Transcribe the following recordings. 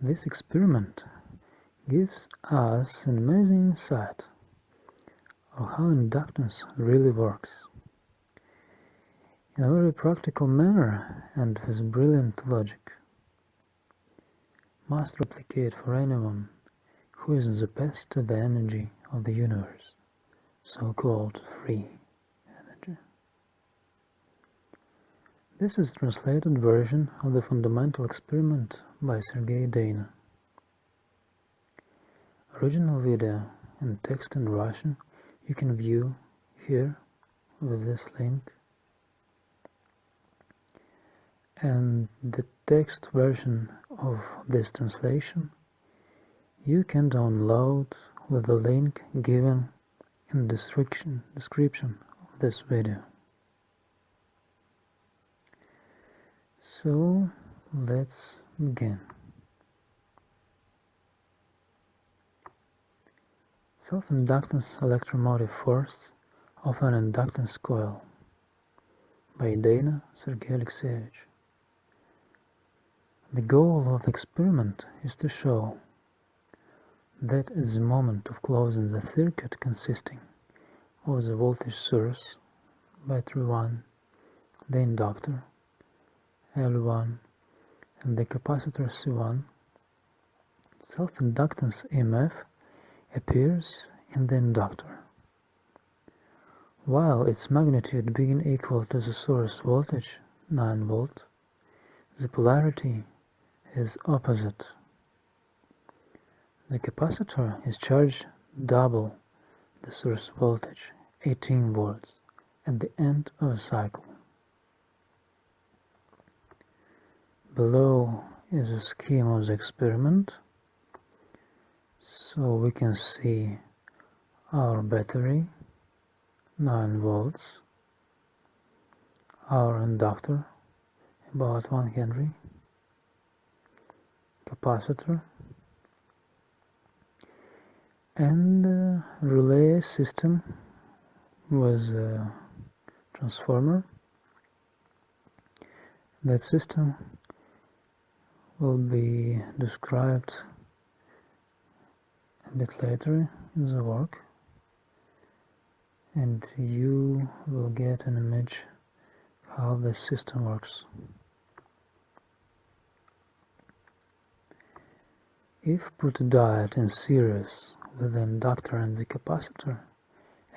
This experiment gives us an amazing insight of how inductance really works. In a very practical manner and with brilliant logic, must replicate for anyone who is the best to the energy of the universe, so-called free energy. This is a translated version of the fundamental experiment by Sergey Deyna. Original video and text in Russian you can view here with this link, and the text version of this translation you can download with the link given in the description of this video. So let's begin. Self-inductance electromotive force of an inductance coil by Deyna Sergey Alexeyevich. The goal of the experiment is to show that at the moment of closing the circuit consisting of the voltage source, battery 1, the inductor L1 and the capacitor C1, self-inductance EMF appears in the inductor. While its magnitude being equal to the source voltage 9 volt, the polarity is opposite. The capacitor is charged double the source voltage 18 volts at the end of a cycle. Below is a scheme of the experiment, so we can see our battery 9 volts, our inductor about 1 Henry, capacitor, and a relay system with a transformer. That system will be described a bit later in the work, and you will get an image how the system works. If put diode in series with the inductor and the capacitor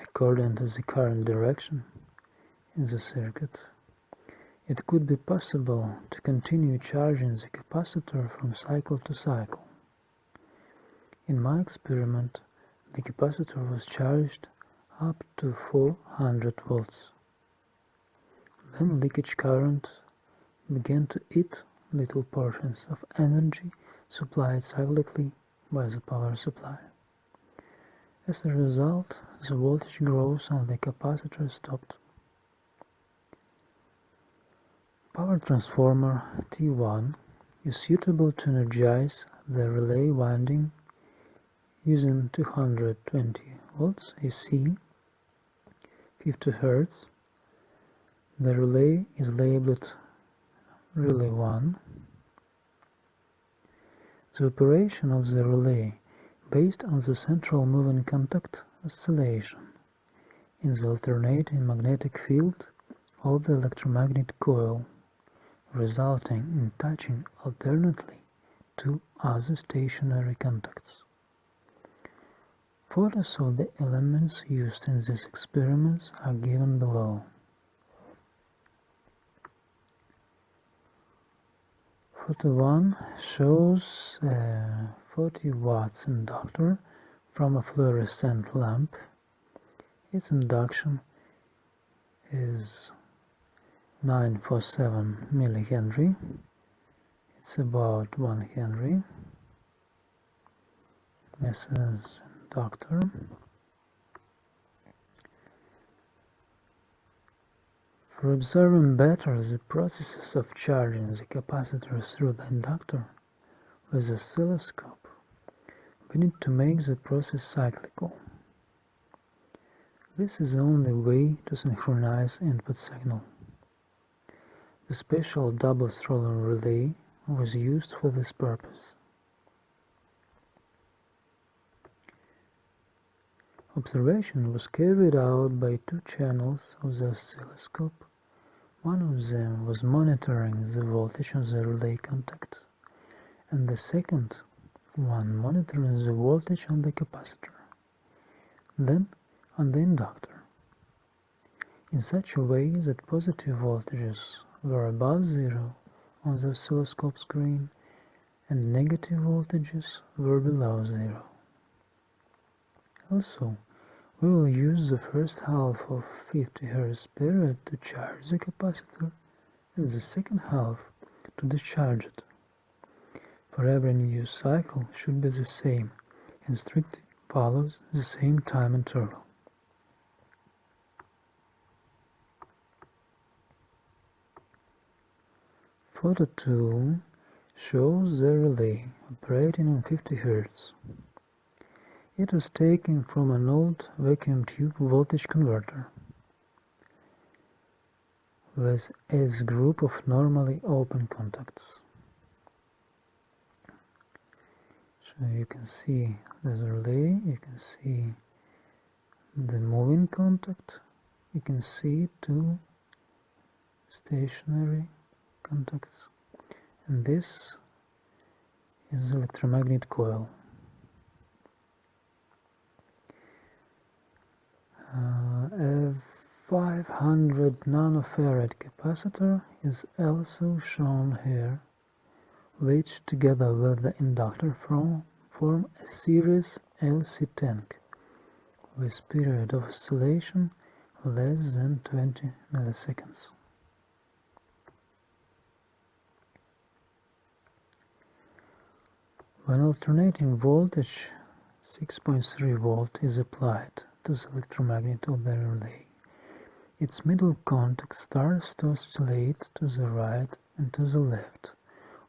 according to the current direction in the circuit, it could be possible to continue charging the capacitor from cycle to cycle. In my experiment, the capacitor was charged up to 400 volts. Then leakage current began to eat little portions of energy supplied cyclically by the power supply. As a result, the voltage growth on the capacitor stopped. Power transformer T1 is suitable to energize the relay winding using 220 volts AC, 50 Hz. The relay is labeled Relay 1. The operation of the relay based on the central moving contact oscillation in the alternating magnetic field of the electromagnetic coil, resulting in touching alternately two other stationary contacts. Photos of the elements used in these experiments are given below. Photo 1 shows a 40 watts inductor from a fluorescent lamp. Its induction is 947 millihenry. It's about 1 Henry. This is inductor. For observing better the processes of charging the capacitor through the inductor with the oscilloscope, we need to make the process cyclical. This is the only way to synchronize input signal. The special double-stroller relay was used for this purpose. Observation was carried out by two channels of the oscilloscope. One of them was monitoring the voltage of the relay contact, and the second one monitoring the voltage on the capacitor, then on the inductor, in such a way that positive voltages were above zero on the oscilloscope screen and negative voltages were below zero. Also, we will use the first half of 50 Hz period to charge the capacitor and the second half to discharge it. For every new cycle should be the same and strictly follows the same time interval. Photo 2 shows the relay operating on 50 Hz. It was taken from an old vacuum tube voltage converter with its group of normally open contacts. So you can see the relay, you can see the moving contact, you can see two stationary contacts, and this is the electromagnet coil. A 500 nanofarad capacitor is also shown here, which together with the inductor form a series LC tank with period of oscillation less than 20 milliseconds. When alternating voltage 6.3 volt is applied to the electromagnet of the relay, its middle contact starts to oscillate to the right and to the left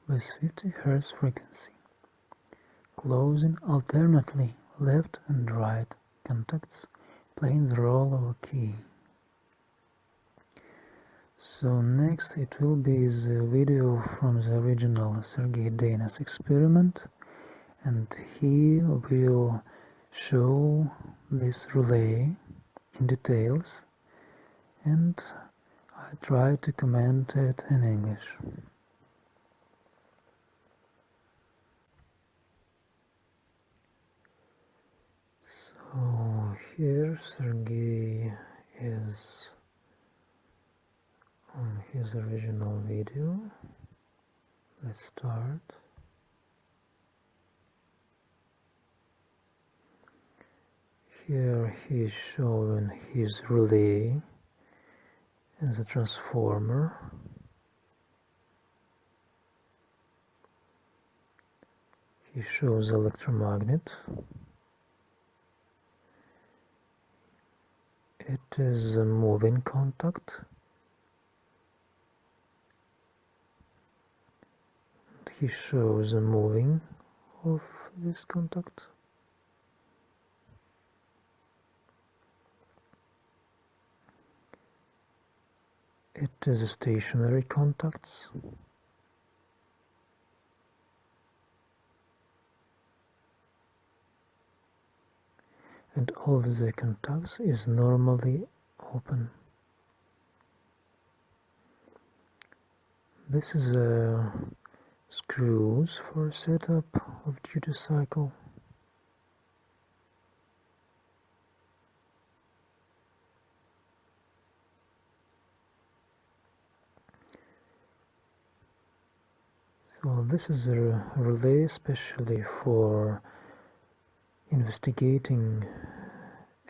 with 50 Hz frequency, closing alternately left and right contacts, playing the role of a key. So next it will be the video from the original Sergey Deyna's experiment, and he will show this relay in details, and I try to comment it in English. So here Sergey is on his original video. Let's start. Here he is showing his relay as a transformer. He shows the electromagnet. It is a moving contact. He shows the moving of this contact. It is a stationary contacts. And all the contacts is normally open. This is a screws for setup of duty cycle. So this is a relay especially for investigating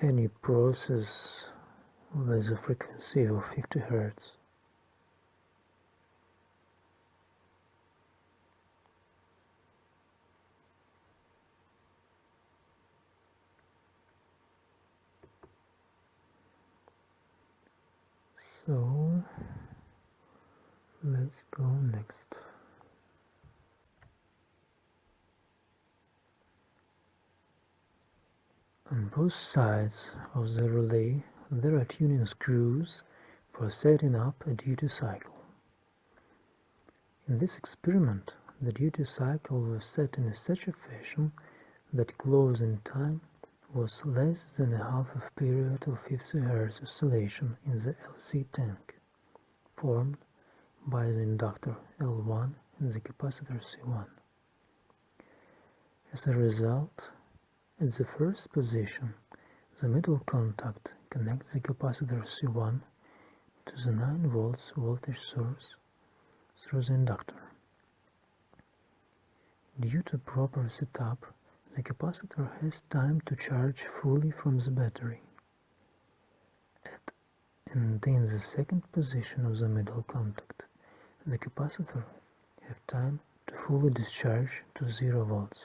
any process with a frequency of 50 Hz. So let's go next. On both sides of the relay there are tuning screws for setting up a duty cycle. In this experiment, the duty cycle was set in such a fashion that closing time was less than a half of period of 50 Hz oscillation in the LC tank, formed by the inductor L1 and the capacitor C1. As a result, at the first position, the middle contact connects the capacitor C1 to the 9 volts voltage source through the inductor. Due to proper setup, the capacitor has time to charge fully from the battery. And in the second position of the middle contact, the capacitor has time to fully discharge to 0 volts.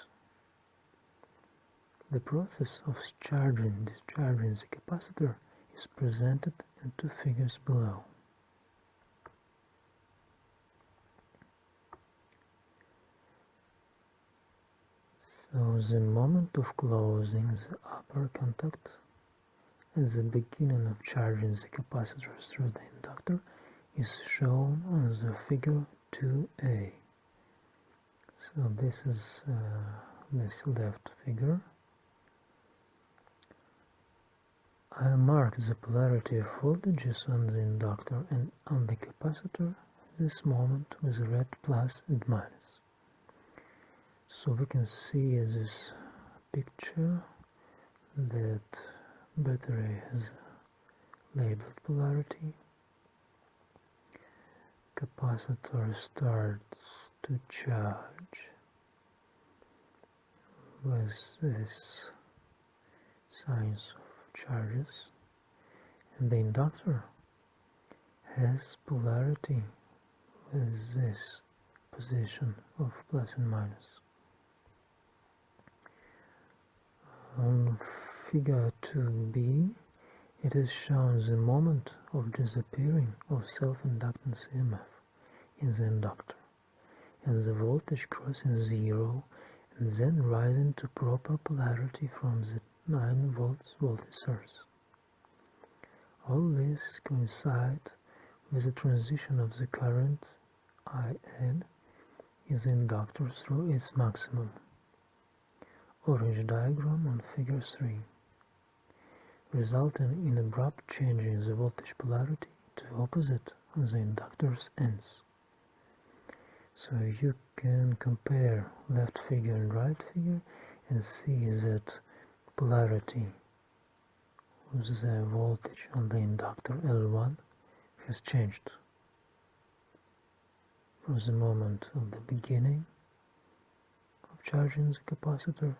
The process of charging and discharging the capacitor is presented in 2 figures below. So the moment of closing the upper contact at the beginning of charging the capacitor through the inductor is shown on the figure 2a. So this is this left figure. I marked the polarity of voltages on the inductor and on the capacitor at this moment with red plus and minus. So we can see in this picture that battery has labeled polarity. Capacitor starts to charge with this signs of charges, and the inductor has polarity with this position of plus and minus. On figure 2b, it is shown the moment of disappearing of self-inductance EMF in the inductor, and the voltage crossing 0 and then rising to proper polarity from the 9 volts voltage source. All this coincides with the transition of the current IN in the inductor through its maximum. Orange diagram on figure 3, resulting in abrupt change in the voltage polarity to opposite on the inductor's ends. So you can compare left figure and right figure and see that polarity of the voltage on the inductor L1 has changed from the moment of the beginning of charging the capacitor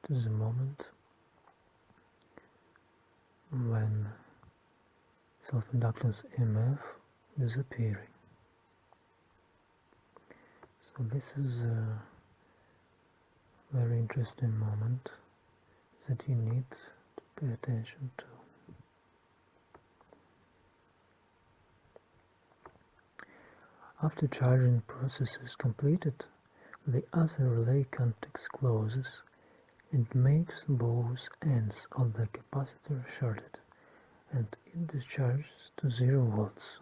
to the moment when self-inductance EMF is appearing. So this is a very interesting moment that you need to pay attention to. After charging process is completed, the other relay contact closes and makes both ends of the capacitor shorted, and it discharges to 0 volts.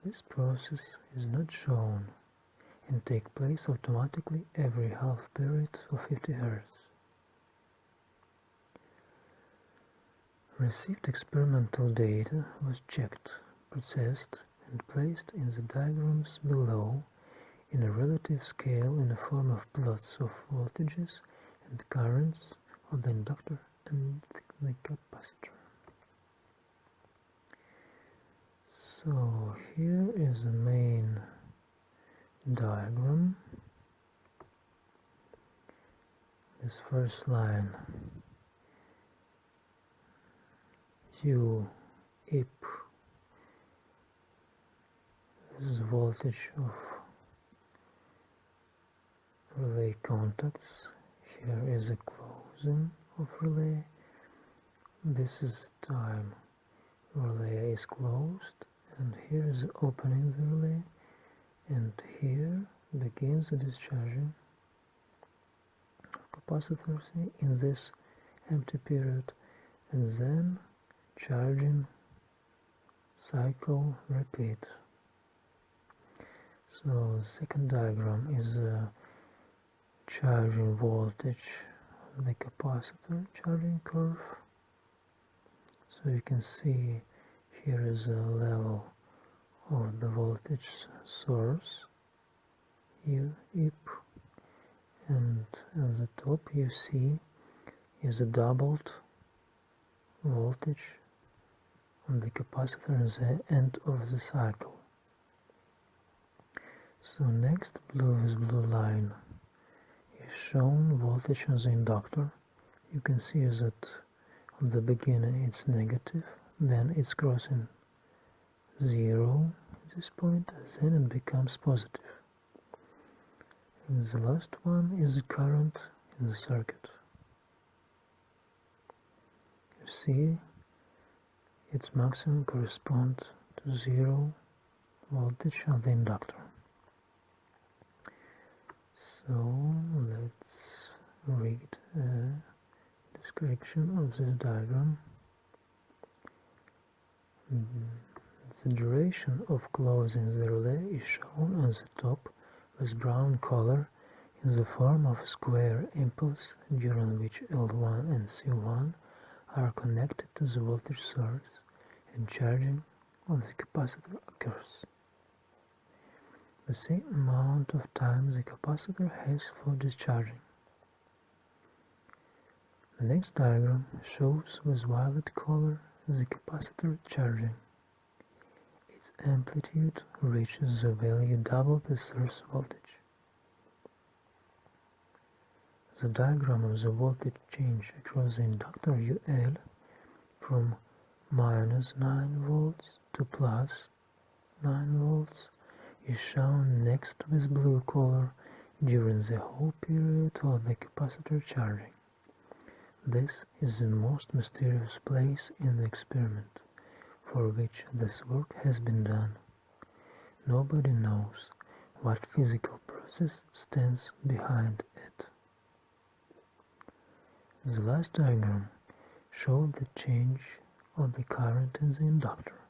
This process is not shown and takes place automatically every half period of 50 Hz. Received experimental data was checked, processed, and placed in the diagrams below in a relative scale in the form of plots of voltages and currents of the inductor and the capacitor. So here is the main diagram. This first line, U, IP, this is voltage of relay contacts. Here is a closing of relay. This is time relay is closed, and here is opening the relay, and here begins the discharging of capacitors in this empty period, and then charging cycle repeat. So second diagram is a charging voltage the capacitor charging curve. So you can see here is a level of the voltage source UIP, and at the top you see is a doubled voltage on the capacitor at the end of the cycle. So next blue line is shown voltage on the inductor. You can see that at the beginning it's negative, then it's crossing 0 at this point, and then it becomes positive. And the last one is the current in the circuit. You see its maximum corresponds to 0 voltage on the inductor. So let's read a description of this diagram. The duration of closing the relay is shown on the top with brown color in the form of a square impulse, during which L1 and C1 are connected to the voltage source and charging of the capacitor occurs. The same amount of time the capacitor has for discharging. The next diagram shows with violet color the capacitor charging. Its amplitude reaches the value double the source voltage. The diagram of the voltage change across the inductor UL from -9 volts to +9 volts is shown next with blue color during the whole period of the capacitor charging. This is the most mysterious place in the experiment for which this work has been done. Nobody knows what physical process stands behind it. The last diagram showed the change of the current in the inductor,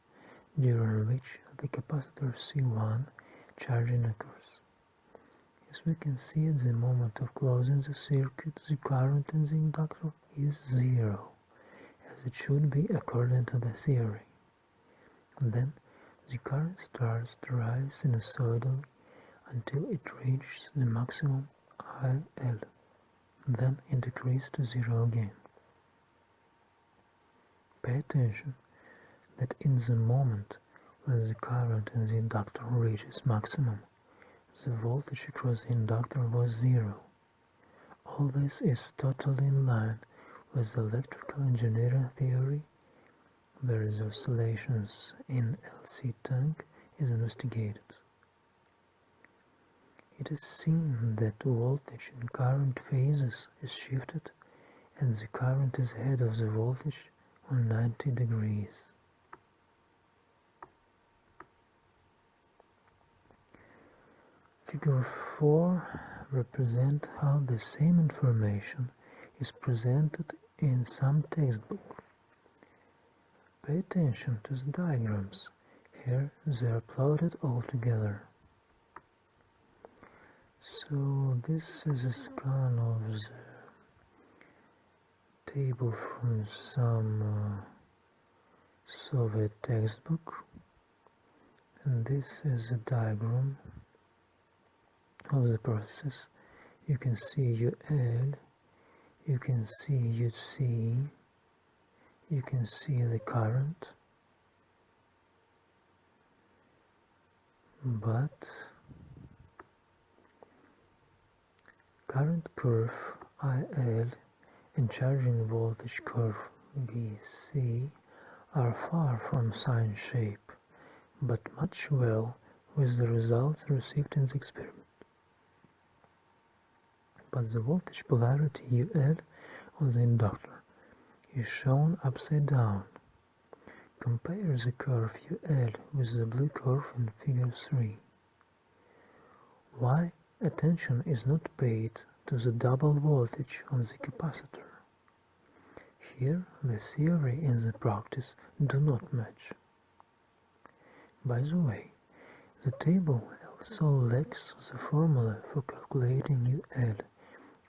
during which the capacitor C1 charging occurs. As we can see, at the moment of closing the circuit, the current in the inductor is 0, as it should be according to the theory. Then the current starts to rise sinusoidally until it reaches the maximum IL. Then it decreases to 0 again. Pay attention that in the moment when the current in the inductor reaches maximum, the voltage across the inductor was 0. All this is totally in line with the electrical engineering theory, where the oscillations in LC tank is investigated. It is seen that voltage in current phases is shifted and the current is ahead of the voltage on 90 degrees. Figure 4 represents how the same information is presented in some textbook. Pay attention to the diagrams. Here they are plotted all together. So this is a scan of the table from some Soviet textbook, and this is a diagram of the process. You can see UL, you can see UC, you can see the current, but current curve IL and charging voltage curve VC are far from sine shape, but match well with the results received in the experiment. But the voltage polarity UL on the inductor is shown upside down. Compare the curve UL with the blue curve in figure 3. Why attention is not paid to the double voltage on the capacitor? Here the theory and the practice do not match. By the way, the table also lacks the formula for calculating UL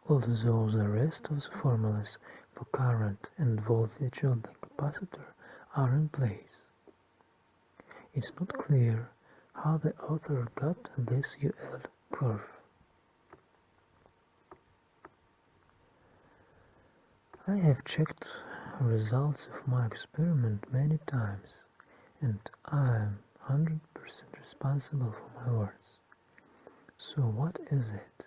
although the rest of the formulas for current and voltage of the capacitor are in place. It's not clear how the author got this UL curve. I have checked results of my experiment many times, and I am 100% responsible for my words. So what is it?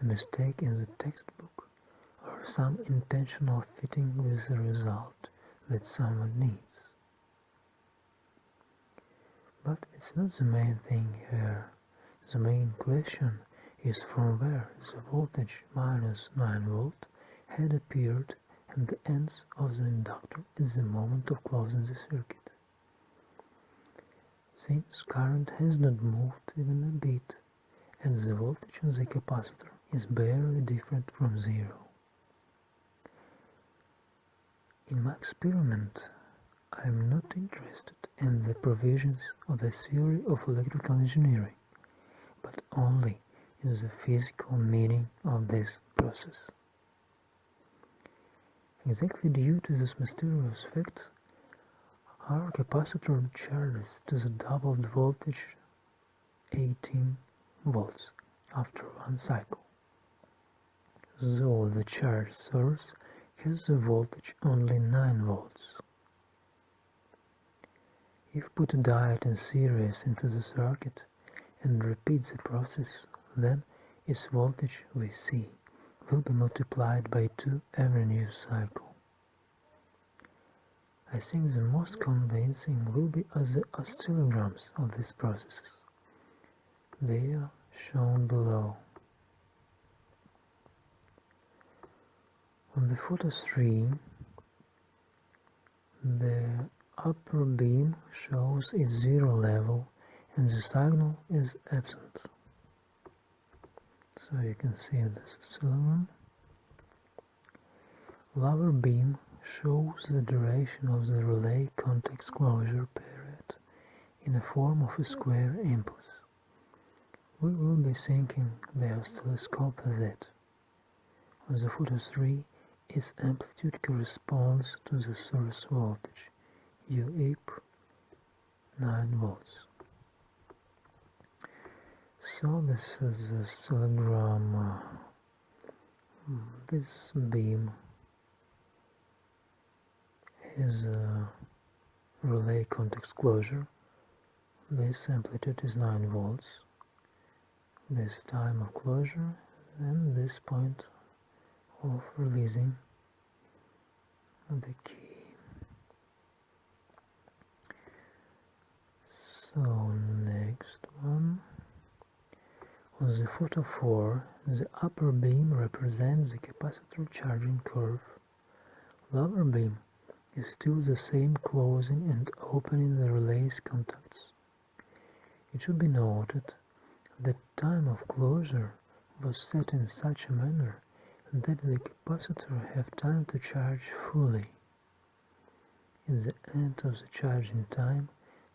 A mistake in the textbook, or some intentional fitting with the result that someone needs? But it's not the main thing here. The main question is from where the voltage minus 9 volt had appeared at the ends of the inductor at the moment of closing the circuit. Since current has not moved even a bit, and the voltage on the capacitor is barely different from zero. In my experiment, I am not interested in the provisions of the theory of electrical engineering, but only in the physical meaning of this process. Exactly due to this mysterious fact, our capacitor charges to the doubled voltage 18 volts after one cycle, though the charge source has the voltage only 9 volts. If put a diode in series into the circuit and repeat the process, then its voltage Vc will be multiplied by 2 every new cycle. I think the most convincing will be the oscillograms of these processes. They are shown below. On the photo 3, the upper beam shows its zero level and the signal is absent. So you can see this oscillogram. Lower beam shows the duration of the relay contact closure period in the form of a square impulse. We will be syncing the oscilloscope with it. On the photo 3, its amplitude corresponds to the source voltage, UIP 9 volts. So this is the oscillogram. This beam is a relay contact closure. This amplitude is 9 volts. This time of closure, and this point of releasing the key. So next one. On the photo 4, the upper beam represents the capacitor charging curve. Lower beam is still the same closing and opening the relay's contacts. It should be noted that time of closure was set in such a manner that the capacitor have time to charge fully. At the end of the charging time,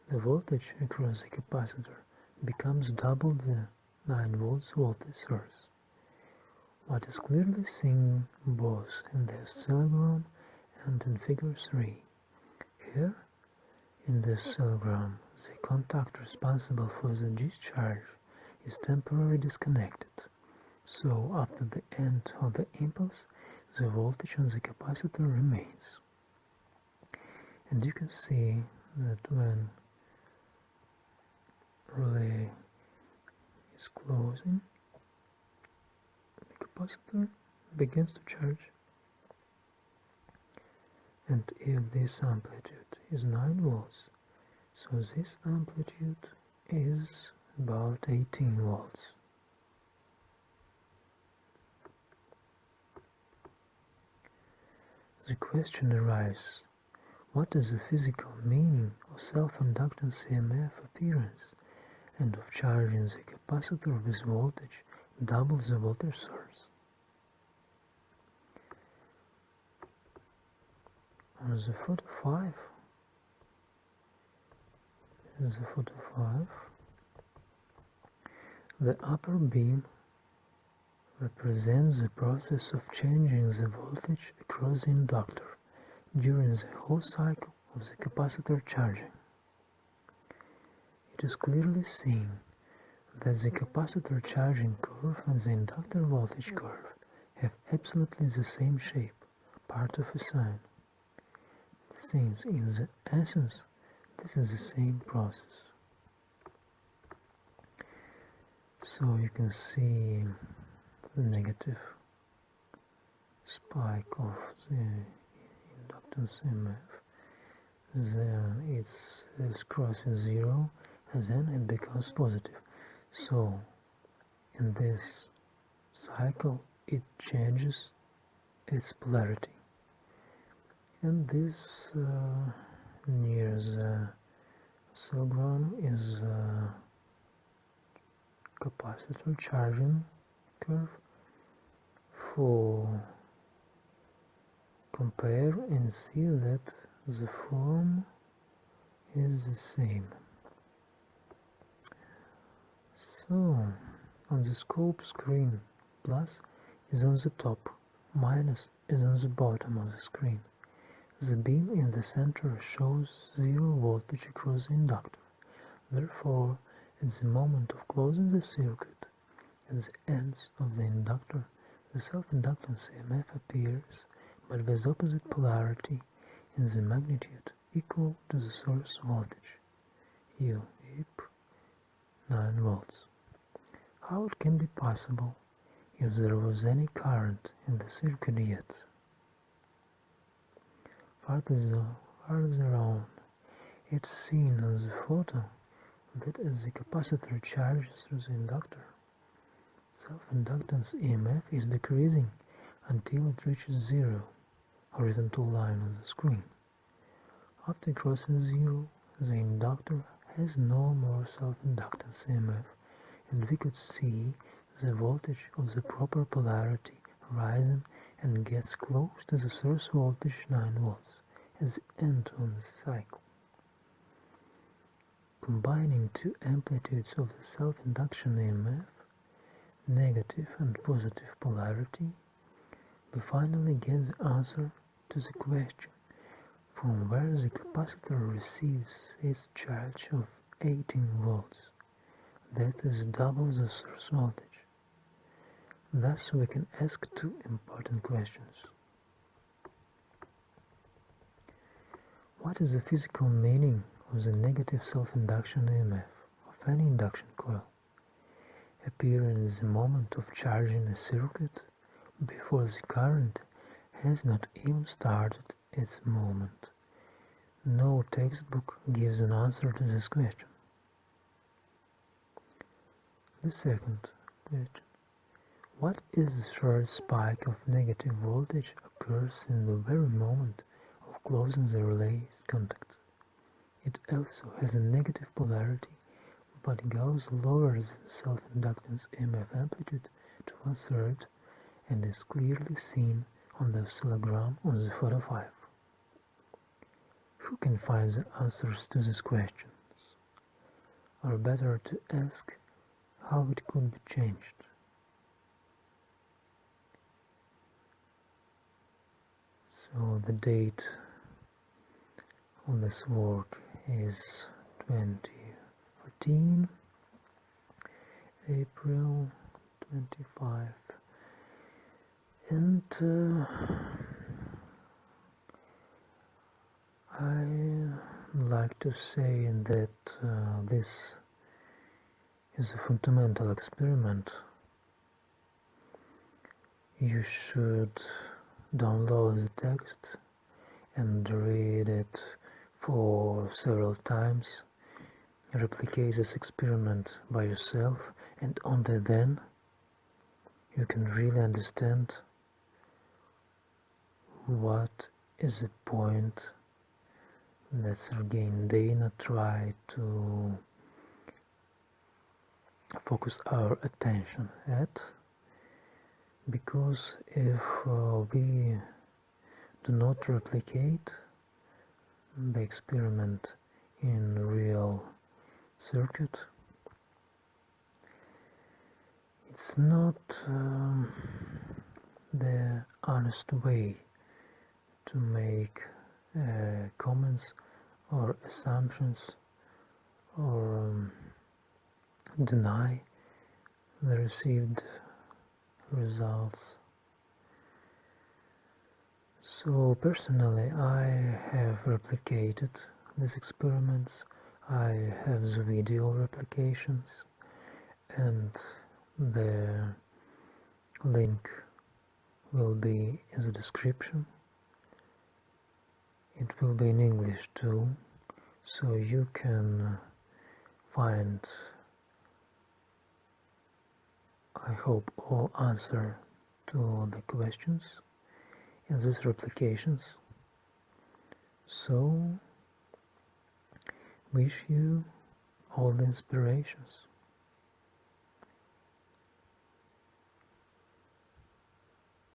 the voltage across the capacitor becomes double the 9 volts voltage source. What is clearly seen both in the oscillogram and in figure 3. Here, in the oscillogram, the contact responsible for the discharge is temporarily disconnected, so after the end of the impulse, the voltage on the capacitor remains. And you can see that when relay is closing, the capacitor begins to charge. And if this amplitude is 9 volts, so this amplitude is about 18 volts. The question arises, what is the physical meaning of self-inductance EMF appearance and of charging the capacitor with voltage double the voltage source? On the photo 5, this is the photo 5, the upper beam represents the process of changing the voltage across the inductor during the whole cycle of the capacitor charging. It is clearly seen that the capacitor charging curve and the inductor voltage curve have absolutely the same shape, part of a sine, since in the essence this is the same process. So you can see the negative spike of the inductance EMF, then it's crossing zero, and then it becomes positive. So in this cycle it changes its polarity, and this near the oscillogram is capacitor charging curve. For compare and see that the form is the same. So on the scope screen, plus is on the top, minus is on the bottom of the screen. The beam in the center shows 0 voltage across the inductor. Therefore, at the moment of closing the circuit, at the ends of the inductor, the self-inductance EMF appears, but with opposite polarity in the magnitude equal to the source voltage, U, 9 volts. How it can be possible if there was any current in the circuit yet? Farther on, it's seen on the photo that as the capacitor charges through the inductor, self-inductance EMF is decreasing until it reaches 0, horizontal line on the screen. After crossing 0, the inductor has no more self-inductance EMF, and we could see the voltage of the proper polarity rising and gets close to the source voltage 9 volts at the end of the cycle. Combining two amplitudes of the self-induction EMF, negative and positive polarity, we finally get the answer to the question from where the capacitor receives its charge of 18 volts. That is double the source voltage. Thus we can ask two important questions. What is the physical meaning of the negative self-induction EMF of any induction coil, appearing at the moment of charging a circuit before the current has not even started its movement? No textbook gives an answer to this question. The second question: what is the short spike of negative voltage occurs in the very moment of closing the relay's contact? It also has a negative polarity, but goes lower than the self-inductance EMF amplitude to 1/3 and is clearly seen on the oscillogram on the photo 5. Who can find the answers to these questions? Or better to ask how it could be changed. So the date of this work is 2014, April 25, and I like to say that this is a fundamental experiment. You should download the text and read it for several times, replicate this experiment by yourself, and only then you can really understand what is the point that Sergey Deyna tried to focus our attention at, because if we do not replicate the experiment in real circuit, It's not the honest way to make comments or assumptions or deny the received results. So personally, I have replicated these experiments. I have the video replications, and the link will be in the description. It will be in English too, so you can find, I hope, all answer to all the questions in these replications. So wish you all the inspirations.